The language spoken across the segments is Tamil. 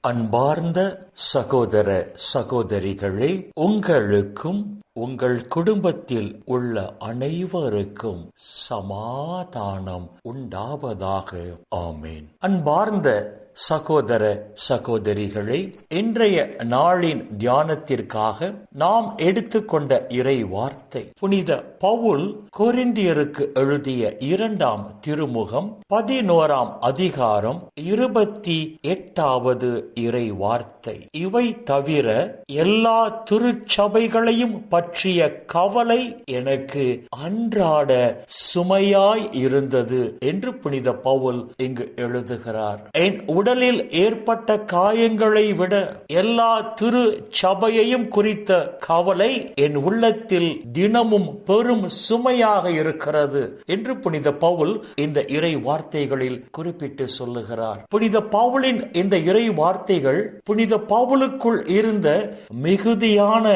அன்பார்ந்த சகோதர சகோதரிகளே, உங்களுக்கும் உங்கள் குடும்பத்தில் உள்ள அனைவருக்கும் சமாதானம் உண்டாவதாக. ஆமேன். அன்பார்ந்த சகோதர சகோதரிகளே, இன்றைய நாளின் தியானத்திற்காக நாம் எடுத்துக்கொண்ட இறை வார்த்தை புனித பவுல் கொரிந்தியருக்கு எழுதிய 2ஆம் திருமுகம் 11ஆம் அதிகாரம் 28வது இறை வார்த்தை. இவை தவிர எல்லா திருச்சபைகளையும் பற்றிய கவலை எனக்கு அன்றாட சுமையாய் இருந்தது என்று புனித பவுல் இங்கு எழுதுகிறார். என் உடலில் ஏற்பட்ட காயங்களை விட எல்லா திரு சபையையும் குறித்த கவலை என் உள்ளத்தில் தினமும் பெரும் சுமையாக இருக்கிறது என்று புனித பவுல் இந்த இறை வார்த்தைகளில் குறிப்பிட்டு சொல்லுகிறார். புனித பவுலின் இந்த இறை வார்த்தைகள் புனித பவுலுக்குள் இருந்த மிகுதியான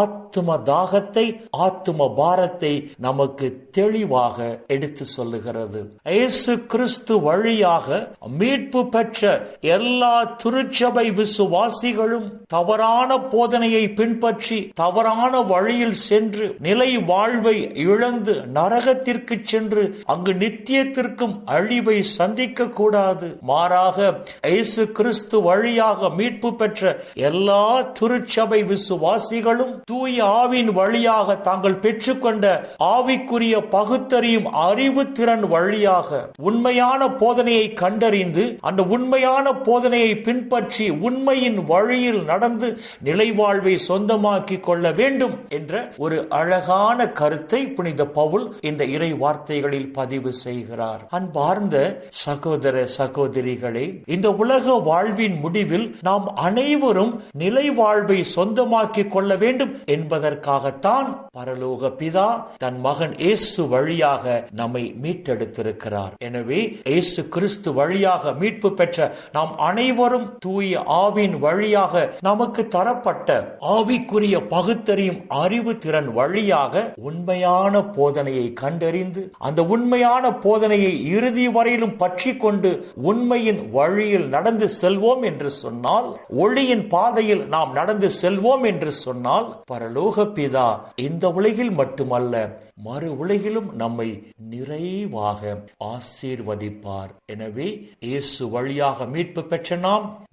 ஆத்தும தாகத்தை, ஆத்தும பாரத்தை நமக்கு தெளிவாக எடுத்து சொல்லுகிறது. இயேசு கிறிஸ்து வழியாக மீட்பு பெற்ற எல்லா திருச்சபை விசுவாசிகளும் தவறான போதனையை பின்பற்றி தவறான வழியில் சென்று நிலை வாழ்வை இழந்து நரகத்திற்கு சென்று அங்கு நித்தியத்திற்கும் அழிவை சந்திக்க கூடாது. மாறாக இயேசு கிறிஸ்து வழியாக மீட்பு பெற்ற எல்லா திருச்சபை விசுவாசிகளும் தூய ஆவின் வழியாக தாங்கள் பெற்றுக்கொண்ட ஆவிக்குரிய பகுத்தறியும் அறிவு திறன் வழியாக உண்மையான போதனையை கண்டறிந்து அந்த உண்மையான போதனையை பின்பற்றி உண்மையின் வழியில் நடந்து நிலைவாழ்வை சொந்தமாக்கி கொள்ள வேண்டும் என்ற ஒரு அழகான கருத்தை புனித பவுல் இந்த இறை வார்த்தைகளில் பதிவு செய்கிறார். அன்பார்ந்த சகோதர சகோதரிகளே, இந்த உலக வாழ்வின் முடிவில் நாம் அனைவரும் நிலை வாழ்வை சொந்தமாக்கி கொள்ள வேண்டும் என்பதற்காகத்தான் பரலோக பிதா தன் மகன் இயேசு வழியாக நம்மை மீட்டெடுத்திருக்கிறார். எனவே இயேசு கிறிஸ்து வழியாக மீட்பு பெற்ற நாம் அனைவரும் தூய ஆவின் வழியாக நமக்கு தரப்பட்ட ஆவிக்குரிய பகுத்தறியும் அறிவு திறன் வழியாக உண்மையான போதனையை கண்டறிந்து அந்த உண்மையான போதனையை இறுதி வரையிலும் பற்றி கொண்டு உண்மையின் வழியில் நடந்து செல்வோம் என்று சொன்னால், ஒளியின் பாதையில் நாம் நடந்து செல்வோம் என்று சொன்னால், பரலோக பிதா இந்த உலகில் மட்டுமல்ல மறு உலகிலும் நம்மை நிறைவாக ஆசீர்வதிப்பார். எனவே இயேசு வழியாக மீட்பு பெற்ற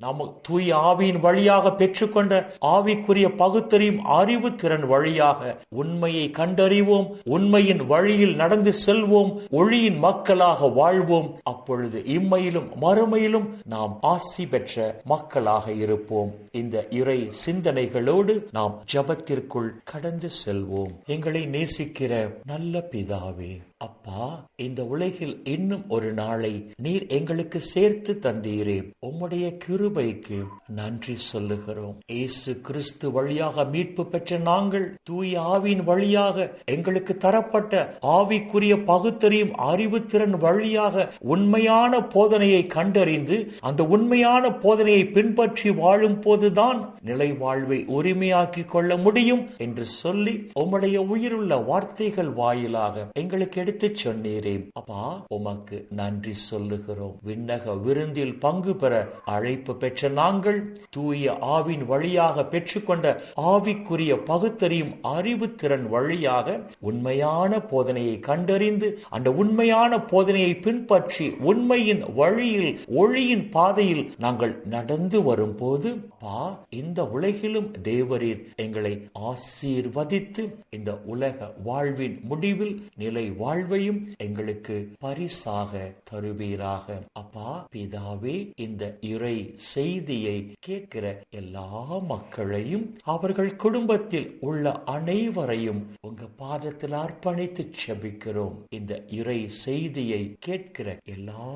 நாம் தூய ஆவியின் வழியாக பெற்றுக்கொண்ட ஆவிக்குரிய பகுத்தறியும் அறிவு திறன் வழியாக உண்மையை கண்டறிவோம், உண்மையின் வழியில் நடந்து செல்வோம், ஒளியின் மக்களாக வாழ்வோம். அப்பொழுது இம்மையிலும் மறுமையிலும் நாம் ஆசி பெற்ற மக்களாக இருப்போம். இந்த இறை சிந்தனைகளோடு நாம் ஜெபத்திற்குள் கடந்து செல்வோம். எங்களை நேசிக்கிற நல்ல பிதாவே, அப்பா, இந்த உலகில் இன்னும் ஒரு நாளை நீர் எங்களுக்கு சேர்த்து தந்தீரே. உம்முடைய கிருபைக்கு நன்றி சொல்லுகிறோம். இயேசு கிறிஸ்து வழியாக மீட்பு பெற்ற நாங்கள் தூய ஆவியின் வழியாக எங்களுக்கு தரப்பட்ட ஆவிக்குரிய பகுத்தறியும் அறிவு திறன் வழியாக உண்மையான போதனையை கண்டறிந்து அந்த உண்மையான போதனையை பின்பற்றி வாழும் போதுதான் நிலை வாழ்வை உரிமையாக்கி கொள்ள முடியும் என்று சொல்லி உம்முடைய உயிருள்ள வார்த்தைகள் வாயிலாக எங்களுக்கு எடுத்து சொன்னீரே. அப்பா, உமக்கு நன்றி சொல்லுகிறோம். விண்ணக விருந்தில் பங்கு பெற அழைப்பு பெற்ற நாங்கள் தூய ஆவின் வழியாக பெற்றுக்கொண்ட ஆவிக்குரிய பகுத்தறியும் அறிவு திறன் வழியாக உண்மையான போதனையை கண்டறிந்து அந்த உண்மையான போதனையை பின்பற்றி உண்மையின் வழியில் ஒளியின் பாதையில் நாங்கள் நடந்து வரும்போது, அப்பா, இந்த உலகிலும் தேவரீர் எங்களை ஆசீர்வதித்து இந்த உலக வாழ்வின் முடிவில் நிலை வாழ்வையும் எங்களுக்கு பரிசாக தருவீராக. அப்பா பிதாவே, இந்த இறை செய்தியை கேட்கிற எல்லா மக்களையும் அவர்கள் குடும்பத்தில் உள்ள அனைவரையும் உங்க பாதத்தில் அர்ப்பணித்து செபிக்கிறோம். இந்த இறை செய்தியை கேட்கிற எல்லா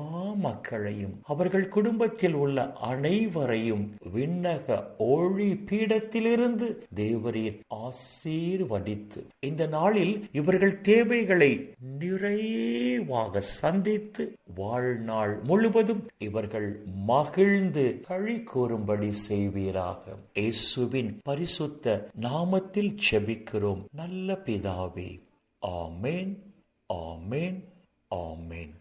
மக்களையும் அவர்கள் குடும்பத்தில் உள்ள அனைவரையும் விண்ணக ஒளி பீடத்திலிருந்து தேவரீர் ஆசீர்வதித்து இந்த நாளில் இவர்கள் தேவைகளை நிறைவாக சந்தித்து வாழ்நாள் முழுவதும் இவர்கள் மகிழ்ந்து களி கூறும்படி செய்வீராக. இயேசுவின் பரிசுத்த நாமத்தில் செபிக்கிறோம் நல்ல பிதாவே. ஆமேன், ஆமேன், ஆமேன்.